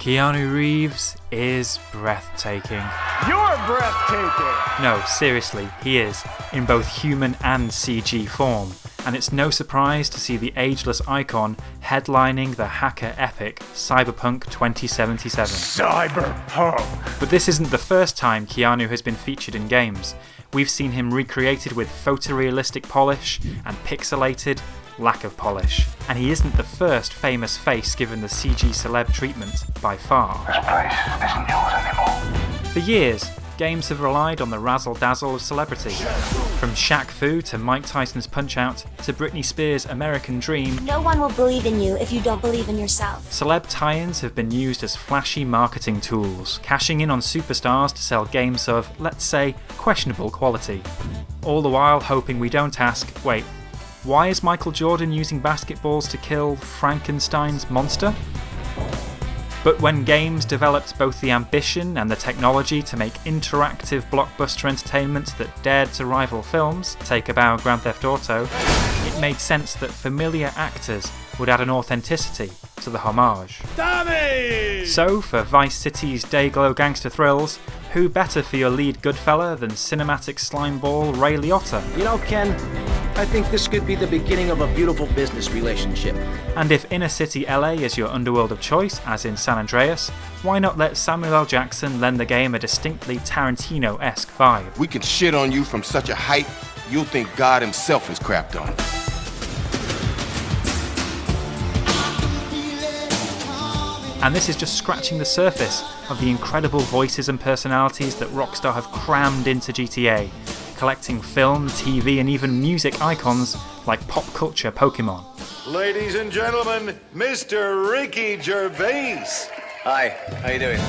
Keanu Reeves is breathtaking. You're breathtaking! No, seriously, he is, in both human and CG form. And it's no surprise to see the ageless icon headlining the hacker epic Cyberpunk 2077. Cyberpunk! But this isn't the first time Keanu has been featured in games. We've seen him recreated with photorealistic polish and pixelated lack of polish. And he isn't the first famous face given the CG celeb treatment by far. This place isn't yours anymore. For years, games have relied on the razzle-dazzle of celebrity. From Shaq Fu to Mike Tyson's Punch-Out to Britney Spears' American Dream, no one will believe in you if you don't believe in yourself. Celeb tie-ins have been used as flashy marketing tools, cashing in on superstars to sell games of, let's say, questionable quality. All the while hoping we don't ask, wait, why is Michael Jordan using basketballs to kill Frankenstein's monster? But when games developed both the ambition and the technology to make interactive blockbuster entertainment that dared to rival films, take about Grand Theft Auto, it made sense that familiar actors would add an authenticity to the homage. Tommy! So, for Vice City's Dayglow gangster thrills, who better for your lead Goodfella than cinematic slimeball Ray Liotta? You know, Ken, I think this could be the beginning of a beautiful business relationship. And if inner city LA is your underworld of choice, as in San Andreas, why not let Samuel L. Jackson lend the game a distinctly Tarantino-esque vibe? We can shit on you from such a height, you'll think God himself is crapped on. And this is just scratching the surface of the incredible voices and personalities that Rockstar have crammed into GTA, collecting film, TV and even music icons like pop culture Pokemon. Ladies and gentlemen, Mr. Ricky Gervais. Hi, how you doing?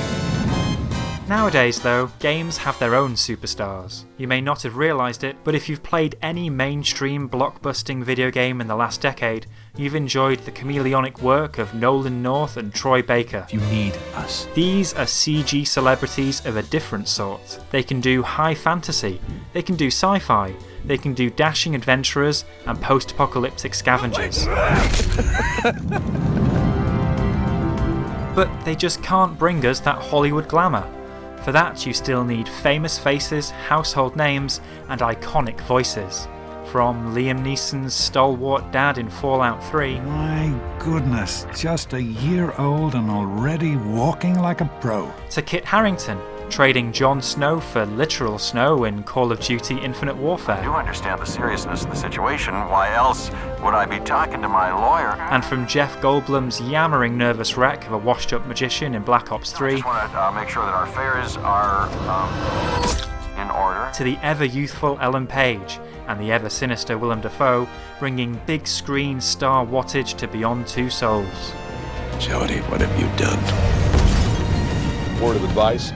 Nowadays though, games have their own superstars. You may not have realised it, but if you've played any mainstream blockbusting video game in the last decade, you've enjoyed the chameleonic work of Nolan North and Troy Baker. You need us. These are CG celebrities of a different sort. They can do high fantasy, they can do sci-fi, they can do dashing adventurers and post-apocalyptic scavengers. But they just can't bring us that Hollywood glamour. For that you still need famous faces, household names and iconic voices. From Liam Neeson's stalwart dad in Fallout 3. My goodness, just a year old and already walking like a pro. To Kit Harington, trading Jon Snow for literal snow in Call of Duty Infinite Warfare. I do understand the seriousness of the situation. Why else would I be talking to my lawyer? And from Jeff Goldblum's yammering nervous wreck of a washed-up magician in Black Ops 3. I just want to make sure that our fares are in order. To the ever-youthful Ellen Page and the ever-sinister Willem Dafoe, bringing big-screen star wattage to Beyond Two Souls. Jody, what have you done? Word of advice,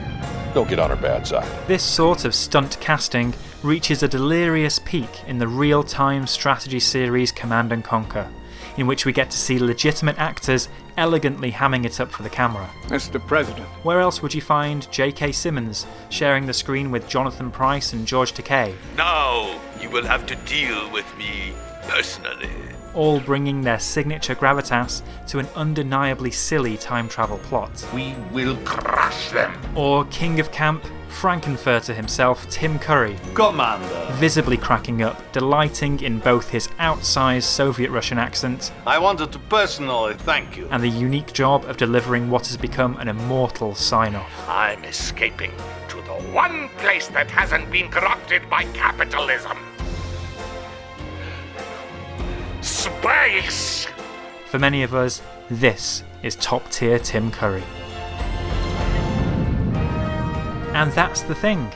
don't get on her bad side. This sort of stunt casting reaches a delirious peak in the real-time strategy series Command & Conquer, in which we get to see legitimate actors elegantly hamming it up for the camera. Mr. President. Where else would you find J.K. Simmons sharing the screen with Jonathan Pryce and George Takei? Now you will have to deal with me personally. All bringing their signature gravitas to an undeniably silly time travel plot. We will crush them. Or King of Camp, Frankenfurter himself, Tim Curry, Commander. visibly cracking up, delighting in both his outsized Soviet-Russian accent I wanted to personally thank you. and the unique job of delivering what has become an immortal sign-off. I'm escaping to the one place that hasn't been corrupted by capitalism. Space! For many of us, this is top-tier Tim Curry. And that's the thing.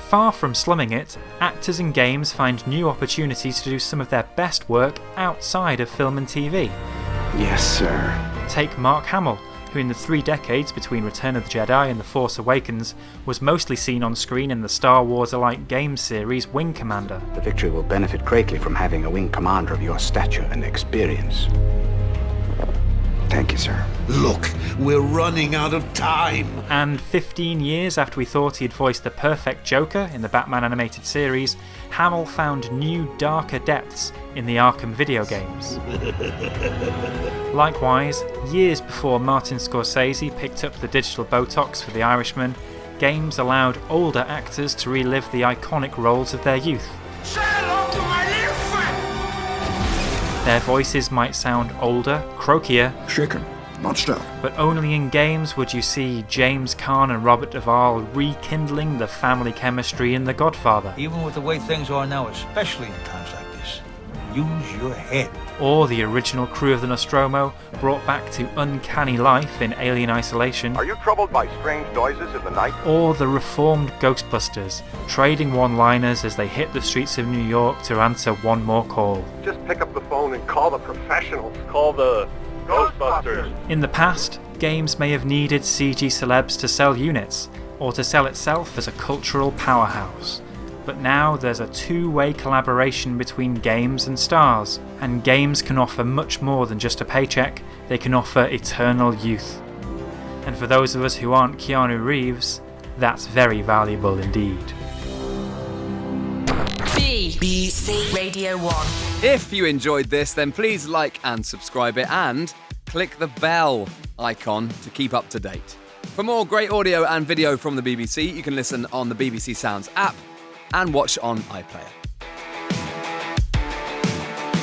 Far from slumming it, actors in games find new opportunities to do some of their best work outside of film and TV. Yes, sir. Take Mark Hamill, who in the 3 decades between Return of the Jedi and The Force Awakens was mostly seen on screen in the Star Wars-alike game series Wing Commander. The victory will benefit greatly from having a wing commander of your stature and experience. Thank you, sir. Look, we're running out of time. And 15 years after we thought he'd voiced the perfect Joker in the Batman animated series, Hamill found new darker depths in the Arkham video games. Likewise, years before Martin Scorsese picked up the digital Botox for The Irishman, games allowed older actors to relive the iconic roles of their youth. Say hello to my little friend! Their voices might sound older, croakier, Shaken, not stirred. but only in games would you see James Caan and Robert Duvall rekindling the family chemistry in The Godfather. Even with the way things are now, especially in times like this, use your head. Or the original crew of the Nostromo brought back to uncanny life in Alien Isolation. Are you troubled by strange noises in the night? Or the reformed Ghostbusters, trading one-liners as they hit the streets of New York to answer one more call. Just pick up the phone and call the professionals. Call the Ghostbusters. In the past, games may have needed CG celebs to sell units, or to sell itself as a cultural powerhouse. But now there's a two-way collaboration between games and stars, and games can offer much more than just a paycheck, they can offer eternal youth. And for those of us who aren't Keanu Reeves, that's very valuable indeed. BBC Radio 1. If you enjoyed this, then please like and subscribe it, and click the bell icon to keep up to date. For more great audio and video from the BBC, you can listen on the BBC Sounds app and watch on iPlayer.